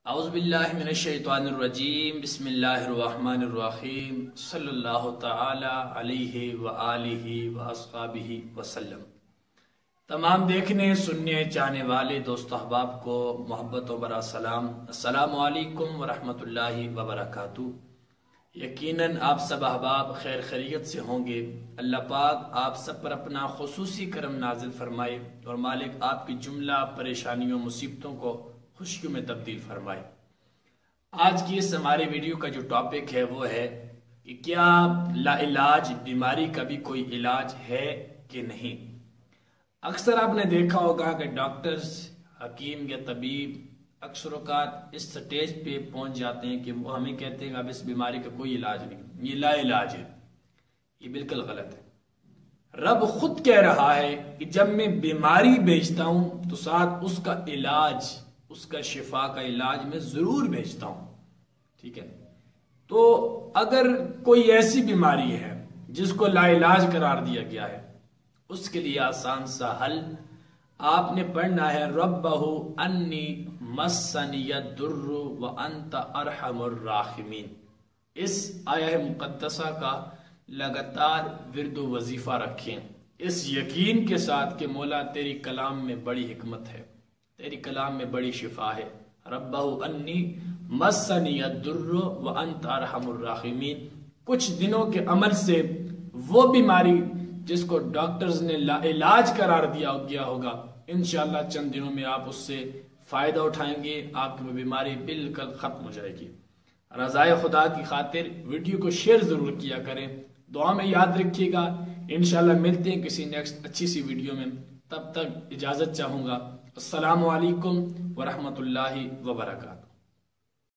اعوذ باللہ من الشیطان الرجیم بسم اللہ الرحمن الرحیم صلی اللہ تعالی علیہ وآلہ واصحابہ وسلم۔ تمام دیکھنے سننے چاہنے والے دوست احباب کو محبت و برا سلام، السلام علیکم ورحمۃ اللہ وبرکاتہ۔ یقیناً آپ سب احباب خیر خیریت سے ہوں گے۔ اللہ پاک آپ سب پر اپنا خصوصی کرم نازل فرمائے اور مالک آپ کی جملہ پریشانیوں مصیبتوں کو خوشیوں میں تبدیل فرمائے۔ آج کی اس ہمارے ویڈیو کا جو ٹاپک ہے وہ ہے کہ کیا لا علاج بیماری کا بھی کوئی علاج ہے کہ نہیں۔ اکثر آپ نے دیکھا ہوگا کہ ڈاکٹرز، حکیم یا طبیب اکثر اوقات اس سٹیج پہ پہنچ جاتے ہیں کہ وہ ہمیں کہتے ہیں کہ اب اس بیماری کا کوئی علاج نہیں، یہ لا علاج ہے۔ یہ بالکل غلط ہے۔ رب خود کہہ رہا ہے کہ جب میں بیماری بھیجتا ہوں تو ساتھ اس کا علاج، اس کا شفا کا علاج میں ضرور بھیجتا ہوں، ٹھیک ہے۔ تو اگر کوئی ایسی بیماری ہے جس کو لا علاج قرار دیا گیا ہے، اس کے لیے آسان سا حل آپ نے پڑھنا ہے ربہ انی مسنی الضر وانت ارحم الراحمین۔ اس آیہ مقدسہ کا لگاتار ورد و وظیفہ رکھیں، اس یقین کے ساتھ کہ مولا تیری کلام میں بڑی حکمت ہے، تیری کلام میں بڑی شفا ہے۔ ربہ انی مسنی الضر وانت ارحم الراحمین۔ کچھ دنوں کے عمل سے وہ بیماری جس کو ڈاکٹرز نے لا علاج قرار دیا گیا ہوگا، انشاءاللہ چند دنوں میں آپ اس سے فائدہ اٹھائیں گے، آپ کی وہ بیماری بالکل ختم ہو جائے گی۔ رضائے خدا کی خاطر ویڈیو کو شیئر ضرور کیا کریں، دعا میں یاد رکھیے گا۔ انشاءاللہ ملتے ہیں کسی نیکسٹ اچھی سی ویڈیو میں، تب تک اجازت چاہوں گا۔ السلام علیکم ورحمۃ اللہ وبرکاتہ۔